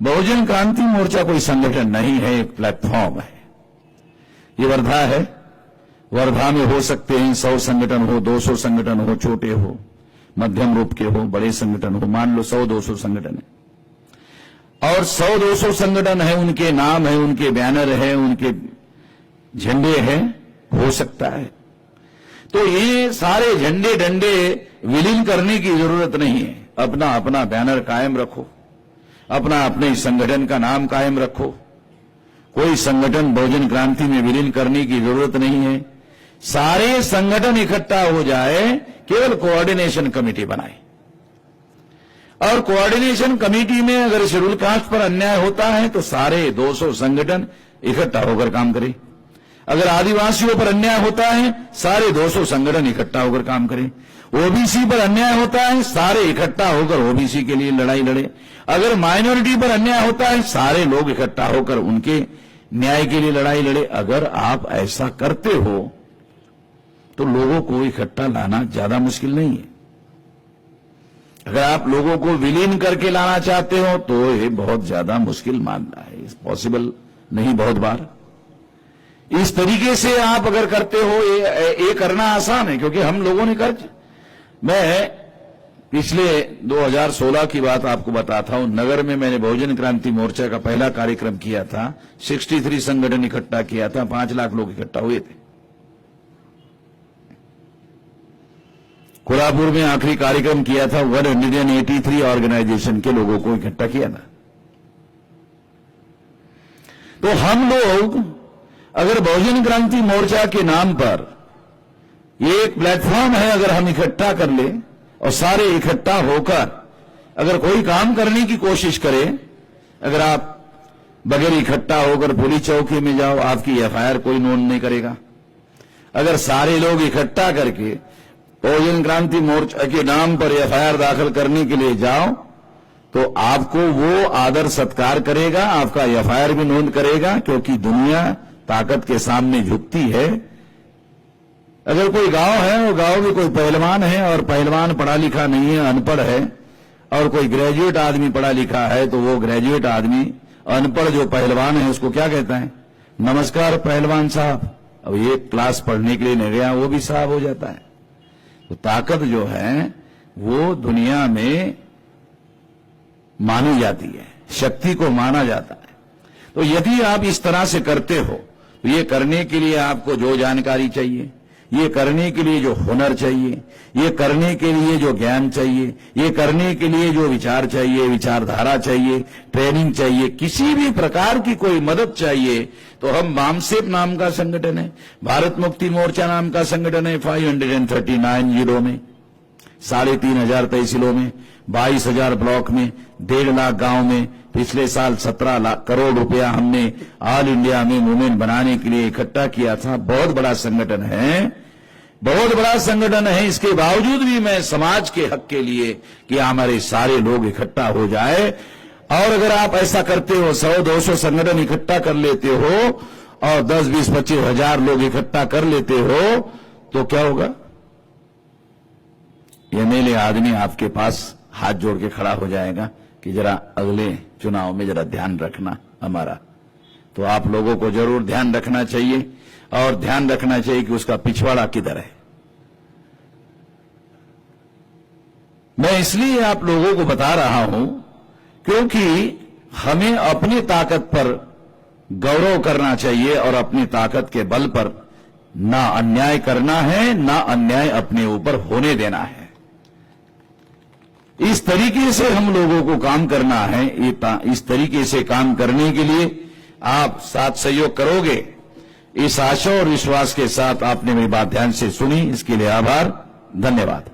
बहुजन क्रांति मोर्चा कोई संगठन नहीं है, एक प्लेटफॉर्म है। ये वर्धा है, वर्धा में हो सकते हैं 100 संगठन हो, 200 संगठन हो, छोटे हो, मध्यम रूप के हो, बड़े संगठन हो, मान लो 100-200 संगठन है। और 100-200 संगठन है, उनके नाम है, उनके बैनर है, उनके झंडे हैं, हो सकता है। तो ये सारे झंडे डंडे विलीन करने की जरूरत नहीं है। अपना अपना बैनर कायम रखो, अपना अपने संगठन का नाम कायम रखो। कोई संगठन बहुजन क्रांति में विलीन करने की जरूरत नहीं है। सारे संगठन इकट्ठा हो जाए, केवल कोऑर्डिनेशन कमेटी बनाए, और कोऑर्डिनेशन कमेटी में अगर शेड्यूल कास्ट पर अन्याय होता है तो सारे 200 संगठन इकट्ठा होकर काम करें। अगर आदिवासियों पर अन्याय होता है, सारे 200 संगठन इकट्ठा होकर काम करें। ओबीसी पर अन्याय होता है, सारे इकट्ठा होकर ओबीसी के लिए लड़ाई लड़े। अगर माइनॉरिटी पर अन्याय होता है, सारे लोग इकट्ठा होकर उनके न्याय के लिए लड़ाई लड़े। अगर आप ऐसा करते हो तो लोगों को इकट्ठा लाना ज्यादा मुश्किल नहीं है। अगर आप लोगों को विलीन करके लाना चाहते हो तो ये बहुत ज्यादा मुश्किल मानना है, पॉसिबल नहीं बहुत बार। इस तरीके से आप अगर करते हो, ये करना आसान है, क्योंकि हम लोगों ने कर। मैं पिछले 2016 की बात आपको बताता हूं। नगर में मैंने बहुजन क्रांति मोर्चा का पहला कार्यक्रम किया था। 63 संगठन इकट्ठा किया था, 5 लाख लोग इकट्ठा हुए थे। कोल्हापुर में आखिरी कार्यक्रम किया था, 183 ऑर्गेनाइजेशन के लोगों को इकट्ठा किया था। तो हम लोग अगर बहुजन क्रांति मोर्चा के नाम पर ये एक प्लेटफॉर्म है, अगर हम इकट्ठा कर ले और सारे इकट्ठा होकर अगर कोई काम करने की कोशिश करे, अगर आप बगैर इकट्ठा होकर पुलिस चौकी में जाओ, आपकी एफआईआर कोई नोट नहीं करेगा। अगर सारे लोग इकट्ठा करके बहुजन क्रांति मोर्चा के नाम पर एफआईआर दाखिल करने के लिए जाओ तो आपको वो आदर सत्कार करेगा, आपका एफआईआर भी नोट करेगा, क्योंकि दुनिया ताकत के सामने झुकती है। अगर कोई गांव है, वो गांव में कोई पहलवान है और पहलवान पढ़ा लिखा नहीं है, अनपढ़ है, और कोई ग्रेजुएट आदमी पढ़ा लिखा है, तो वो ग्रेजुएट आदमी अनपढ़ जो पहलवान है उसको क्या कहता है? नमस्कार पहलवान साहब। अब एक क्लास पढ़ने के लिए नहीं गया, वो भी साहब हो जाता है। तो ताकत जो है वो दुनिया में मानी जाती है, शक्ति को माना जाता है। तो यदि आप इस तरह से करते हो तो ये करने के लिए आपको जो जानकारी चाहिए, ये करने के लिए जो हुनर चाहिए, ये करने के लिए जो ज्ञान चाहिए, ये करने के लिए जो विचार चाहिए, विचारधारा चाहिए, ट्रेनिंग चाहिए, किसी भी प्रकार की कोई मदद चाहिए, तो हम बामसेप नाम का संगठन है, भारत मुक्ति मोर्चा नाम का संगठन है, 539 जिलों में, 3,500 तहसीलों में, 22,000 ब्लॉक में, 1.5 लाख गांव में, पिछले साल 17 करोड़ रुपया हमने ऑल इंडिया में मूवमेंट बनाने के लिए इकट्ठा किया था। बहुत बड़ा संगठन है, बहुत बड़ा संगठन है। इसके बावजूद भी मैं समाज के हक के लिए कि हमारे सारे लोग इकट्ठा हो जाए, और अगर आप ऐसा करते हो, 100-200 संगठन इकट्ठा कर लेते हो और 10-20-25 हजार लोग इकट्ठा कर लेते हो, तो क्या होगा? एमएलए आदमी आपके पास हाथ जोड़ के खड़ा हो जाएगा कि जरा अगले चुनाव में जरा ध्यान रखना हमारा। तो आप लोगों को जरूर ध्यान रखना चाहिए, और ध्यान रखना चाहिए कि उसका पिछवाड़ा किधर है। मैं इसलिए आप लोगों को बता रहा हूं क्योंकि हमें अपनी ताकत पर गौरव करना चाहिए, और अपनी ताकत के बल पर ना अन्याय करना है, ना अन्याय अपने ऊपर होने देना है। इस तरीके से हम लोगों को काम करना है। इस तरीके से काम करने के लिए आप साथ सहयोग करोगे, इस आशा और विश्वास के साथ आपने मेरी बात ध्यान से सुनी, इसके लिए आभार, धन्यवाद।